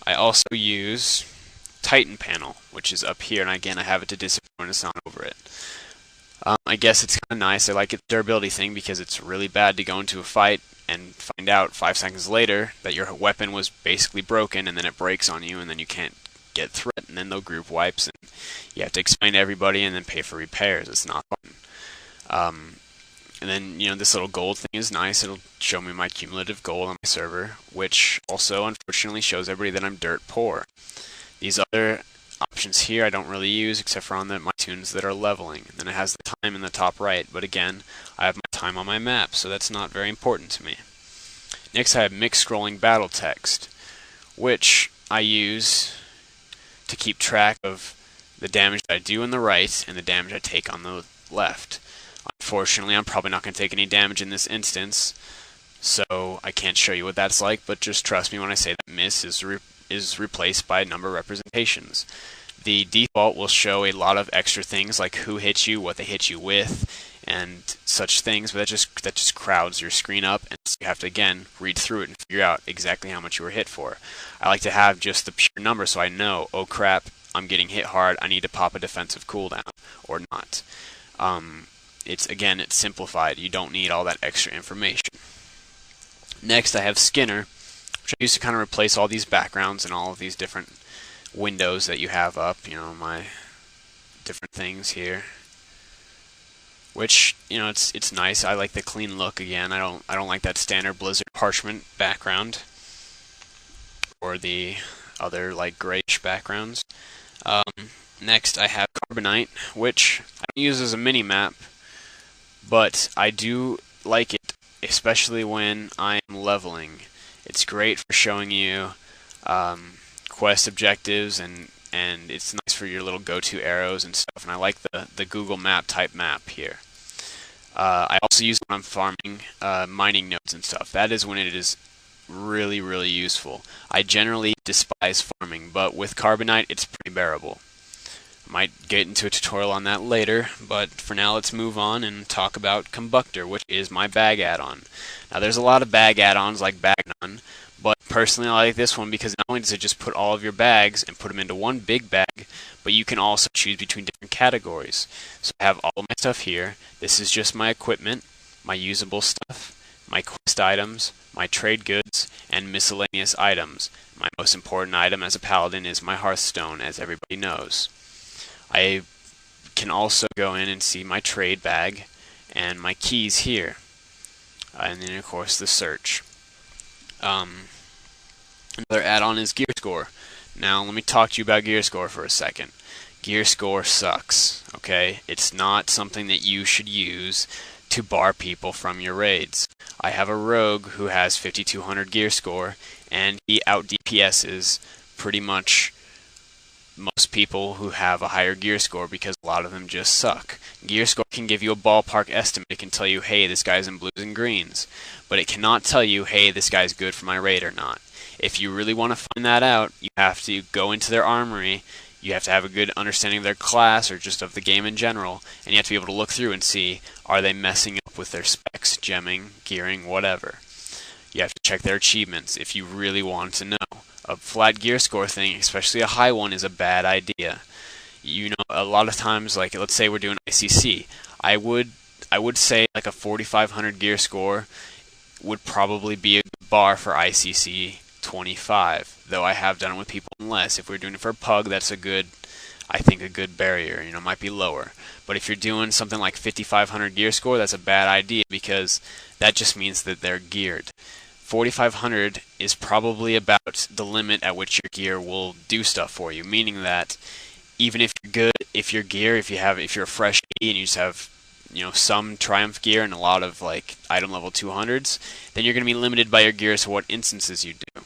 I also use Titan panel, which is up here, and again I have it to disappear when it's not over it. I guess it's kind of nice. I like its durability thing because it's really bad to go into a fight and find out 5 seconds later that your weapon was basically broken, and then it breaks on you, and then you can't get through it, and then the group wipes, and you have to explain to everybody and then pay for repairs. It's not fun. And then, this little gold thing is nice. It'll show me my cumulative gold on my server, which also unfortunately shows everybody that I'm dirt poor. These other options here I don't really use except for on my tunes that are leveling. And then it has the time in the top right, but again, I have my time on my map, so that's not very important to me. Next I have mixed scrolling battle text, which I use to keep track of the damage that I do on the right and the damage I take on the left. Unfortunately, I'm probably not going to take any damage in this instance, so I can't show you what that's like, but just trust me when I say that miss is replaced by number representations. The default will show a lot of extra things like who hit you, what they hit you with, and such things, but that just crowds your screen up, and so you have to again read through it and figure out exactly how much you were hit for. I like to have just the pure number so I know, oh crap, I'm getting hit hard, I need to pop a defensive cooldown, or not. It's simplified. You don't need all that extra information. Next, I have Skinner, which I use to kind of replace all these backgrounds and all of these different windows that you have up. My different things here. Which it's nice. I like the clean look again. I don't like that standard Blizzard parchment background or the other like grayish backgrounds. Next, I have Carbonite, which I don't use as a mini map, but I do like it, especially when I am leveling. It's great for showing you quest objectives, and it's nice for your little go-to arrows and stuff. And I like the Google Map type map here. I also use it when I'm farming mining nodes and stuff. That is when it is really, really useful. I generally despise farming, but with Carbonite, it's pretty bearable. Might get into a tutorial on that later, but for now let's move on and talk about Combustor, which is my bag add-on. Now there's a lot of bag add-ons like Bagnon, but personally I like this one because not only does it just put all of your bags and put them into one big bag, but you can also choose between different categories. So I have all of my stuff here. This is just my equipment, my usable stuff, my quest items, my trade goods, and miscellaneous items. My most important item as a paladin is my Hearthstone, as everybody knows. I can also go in and see my trade bag and my keys here. And then, of course, the search. Another add-on is Gear Score. Now, let me talk to you about Gear Score for a second. Gear Score sucks, okay? It's not something that you should use to bar people from your raids. I have a rogue who has 5200 Gear Score, and he out DPSs pretty much most people who have a higher gear score because a lot of them just suck. Gear score can give you a ballpark estimate. It can tell you, hey, this guy's in blues and greens. But it cannot tell you, hey, this guy's good for my raid or not. If you really want to find that out, you have to go into their armory. You have to have a good understanding of their class or just of the game in general. And you have to be able to look through and see, are they messing up with their specs, gemming, gearing, whatever. You have to check their achievements if you really want to know. A flat gear score thing, especially a high one, is a bad idea. A lot of times, like let's say we're doing ICC, I would say like a 4500 gear score would probably be a good bar for ICC 25. Though I have done it with people less. If we're doing it for a pug, that's I think a good barrier. It might be lower. But if you're doing something like 5500 gear score, that's a bad idea because that just means that they're geared. 4500 is probably about the limit at which your gear will do stuff for you, meaning that even if you're good, if you're a fresh 80 and you just have some Triumph gear and a lot of like item level 200s, then you're going to be limited by your gear as to what instances you do.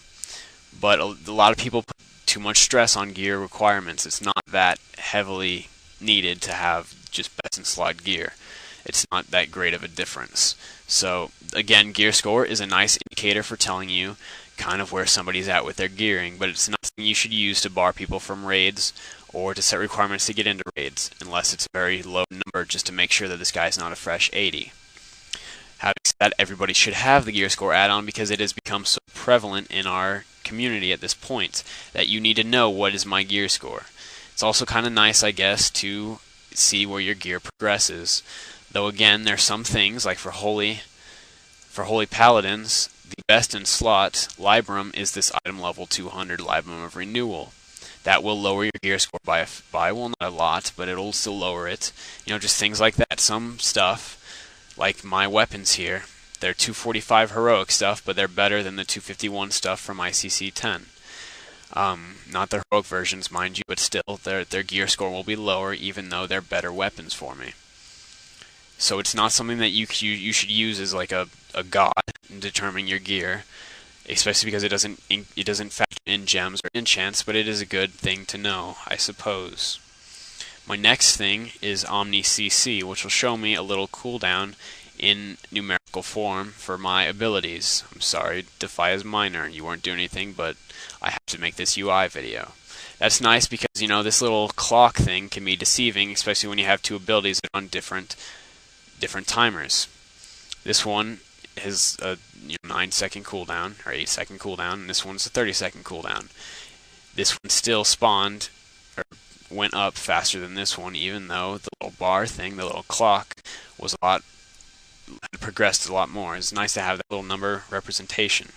But a lot of people put too much stress on gear requirements. It's not that heavily needed to have just best in slot gear. It's not that great of a difference. So again, gear score is a nice indicator for telling you kind of where somebody's at with their gearing, but it's not something you should use to bar people from raids or to set requirements to get into raids, unless it's a very low number just to make sure that this guy's not a fresh 80. Having said that, everybody should have the Gear Score add-on because it has become so prevalent in our community at this point that you need to know what is my gear score. It's also kind of nice, I guess, to see where your gear progresses. Though again, there's some things like for holy paladins, the best in slot Librum is this item level 200 Librum of Renewal. That will lower your gear score by well, not a lot, but it'll still lower it. You know, just things like that. Some stuff, like my weapons here, they're 245 heroic stuff, but they're better than the 251 stuff from ICC 10. Not the heroic versions, mind you, but still, their gear score will be lower, even though they're better weapons for me. So it's not something that you should use as like a god in determining your gear, especially because it doesn't factor in gems or enchants, but it is a good thing to know, I suppose. My next thing is Omni CC, which will show me a little cooldown in numerical form for my abilities. I'm sorry, Defy is minor. You weren't doing anything, but I have to make this UI video. That's nice because, you know, this little clock thing can be deceiving, especially when you have two abilities that are on different timers. This one is a 9-second cooldown, or 8-second cooldown, and this one's a 30-second cooldown. This one still spawned, or went up faster than this one, even though the little bar thing, the little clock, was progressed a lot more. It's nice to have that little number representation.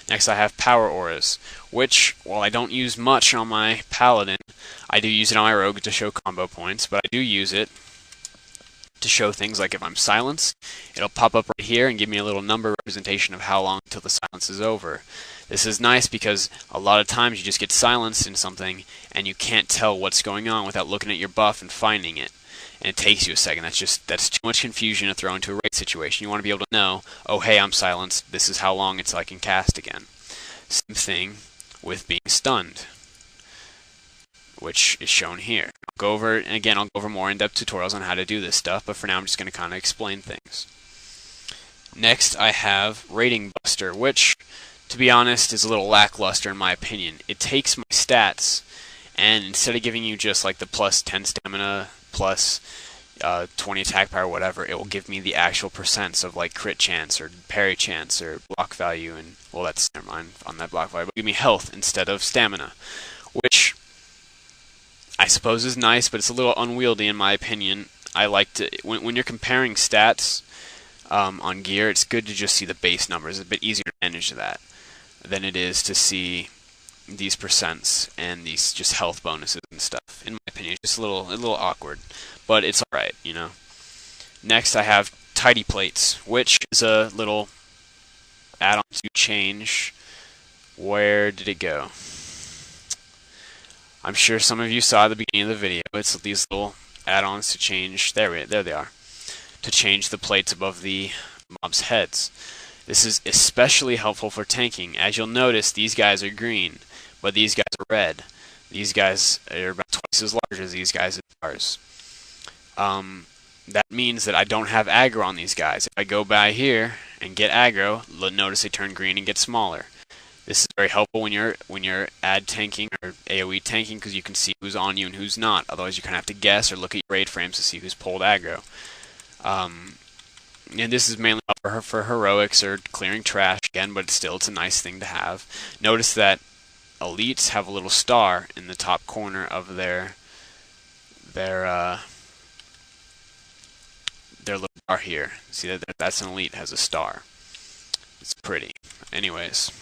Next I have Power Auras, which, while I don't use much on my Paladin, I do use it on my Rogue to show combo points, but I do use it to show things like if I'm silenced, it'll pop up right here and give me a little number representation of how long until the silence is over. This is nice because a lot of times you just get silenced in something and you can't tell what's going on without looking at your buff and finding it. And it takes you a second. That's too much confusion to throw into a raid situation. You want to be able to know, oh hey, I'm silenced, this is how long until I can cast again. Same thing with being stunned, which is shown here. I'll go over more in-depth tutorials on how to do this stuff, but for now I'm just going to kind of explain things. Next I have Rating Buster, which, to be honest, is a little lackluster in my opinion. It takes my stats, and instead of giving you just like the plus 10 stamina, plus 20 attack power, whatever, it will give me the actual percents of like crit chance or parry chance or block value, and well, that's never mind on that block value, but give me health instead of stamina, which I suppose is nice, but it's a little unwieldy in my opinion. I like to, when you're comparing stats on gear, it's good to just see the base numbers. It's a bit easier to manage that than it is to see these percents and these just health bonuses and stuff. In my opinion, it's just a little awkward, but it's alright, you know. Next I have Tidy Plates, which is a little add-on to change. Where did it go? I'm sure some of you saw at the beginning of the video. It's these little add-ons to change. There they are. To change the plates above the mobs' heads. This is especially helpful for tanking. As you'll notice, these guys are green, but these guys are red. These guys are about twice as large as these guys are ours. That means that I don't have aggro on these guys. If I go by here and get aggro, notice they turn green and get smaller. This is very helpful when you're ad tanking or AoE tanking, because you can see who's on you and who's not. Otherwise, you kind of have to guess or look at your raid frames to see who's pulled aggro. And this is mainly for heroics or clearing trash again, but it's a nice thing to have. Notice that elites have a little star in the top corner of their little bar here. See that's an elite, has a star. It's pretty. Anyways.